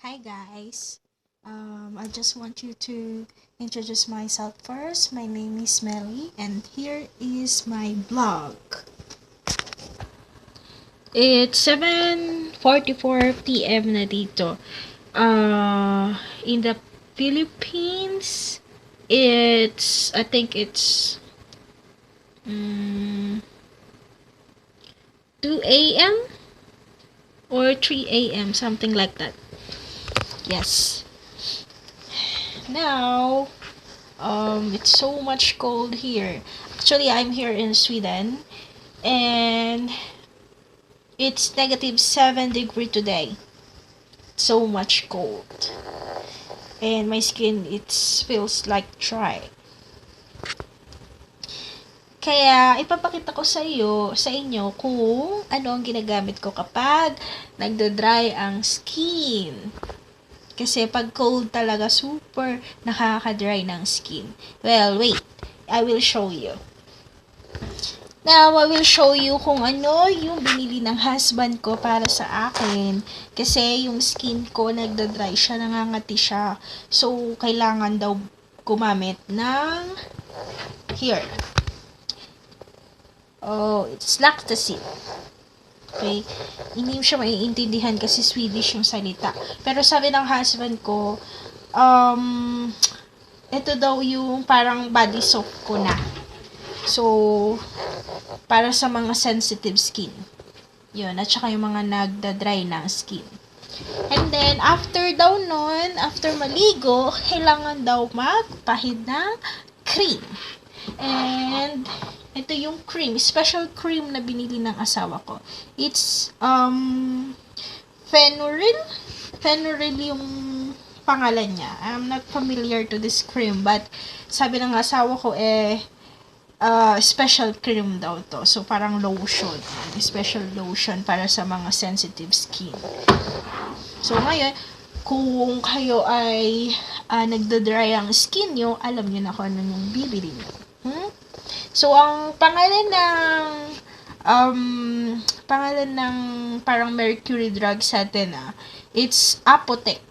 Hi guys. I just want you to introduce myself first. My name is Melly and here is my blog. It's 7:44 PM na dito. In the Philippines, I think it's 2 a.m. or 3 a.m. something like that. Yes. Now, it's so much cold here. Actually, I'm here in Sweden, and it's -7 degrees today. So much cold, and my skin feels like dry. Kaya ipapakita ko sa inyo kung ano ang ginagamit ko kapag nagda-dry ang skin. Kasi pag cold talaga, super nakaka-dry ng skin. Well, wait. I will show you. Now, I will show you kung ano yung binili ng husband ko para sa akin. Kasi yung skin ko, nagda-dry siya, nangangati siya. So, kailangan daw gumamit ng here. Oh, it's lactacid. Okay? Hindi siya maiintindihan kasi Swedish yung salita. Pero sabi ng husband ko, ito daw yung parang body soap ko na. So, para sa mga sensitive skin. Yun, at saka yung mga nagda-dry ng skin. And then, after maligo, kailangan daw magpahid ng cream. And, ito yung cream, special cream na binili ng asawa ko. It's, Fenuril. Fenuril yung pangalan niya. I'm not familiar to this cream, but sabi ng asawa ko, special cream daw to. So, parang lotion. Special lotion para sa mga sensitive skin. So, ngayon, kung kayo ay nagda-dry ang skin nyo, alam nyo na kung ano yung bibili nyo. So, ang pangalan ng parang mercury drug sa atin, it's Apotek.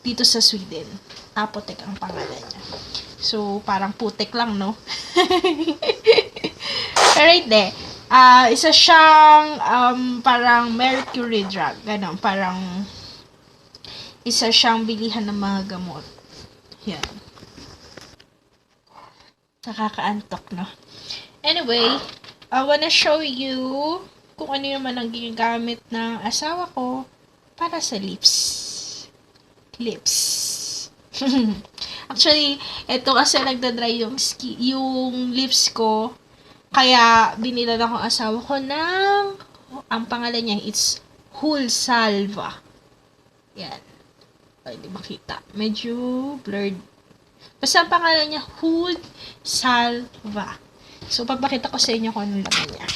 Dito sa Sweden. Apotek ang pangalan niya. So, parang putek lang, no? Pero hindi. Isa siyang parang mercury drug. Ganon, parang isa siyang bilihan ng mga gamot. Yan. Nakakaantok, no? Anyway, I wanna show you kung ano naman ang ginagamit ng asawa ko para sa lips. Actually, ito kasi nagda-dry yung lips ko. Kaya, binilan ako asawa ko ng, ang pangalan niya, it's Hulsalva. Yan. Ay, hindi makita. Medyo blurred. Basta ang pangalan niya, Hulsalva. So, pagpakita ko sa inyo kung anong laman niya.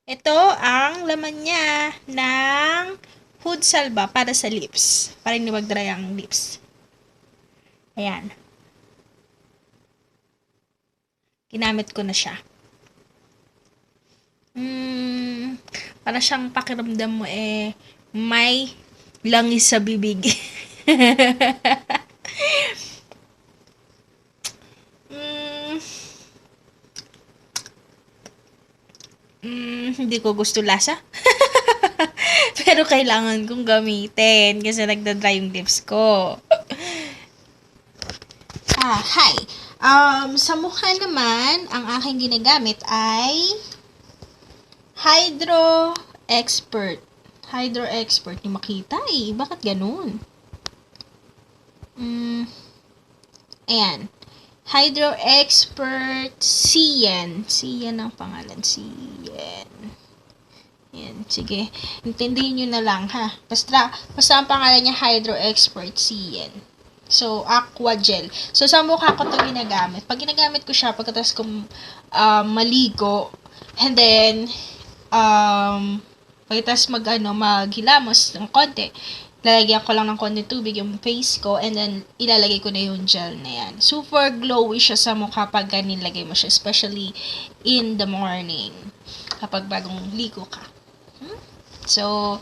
Ito ang laman niya ng Hulsalva para sa lips. Para hindi mag-dry ang lips. Ayan. Ginamit ko na siya. Para siyang pakiramdam mo may langis sa bibig. Hindi ko gusto lasa. Pero kailangan kong gamitin kasi nagda-dry yung lips ko. Hi. Sa mukha naman, ang aking ginagamit ay Hydro Expert. Hydro Expert. Hindi makita Bakit ganun? Ayan. Hydro Expert Cyan. Cyan ang pangalan. Cyan. Ayan. Sige. Intindihin nyo na lang, ha? Basta ang pangalan niya Hydro Expert Cyan. So, aqua gel. So, sa mukha ko ito ginagamit. Pag ginagamit ko siya, pagkatapos kong maligo, and then, pagkatapos maghilamos ng konti, lalagyan ko lang ng konti tubig yung face ko, and then, ilalagay ko na yung gel na yan. Super glowy siya sa mukha pag nilagay mo siya, especially in the morning, kapag bagong ligo ka. So,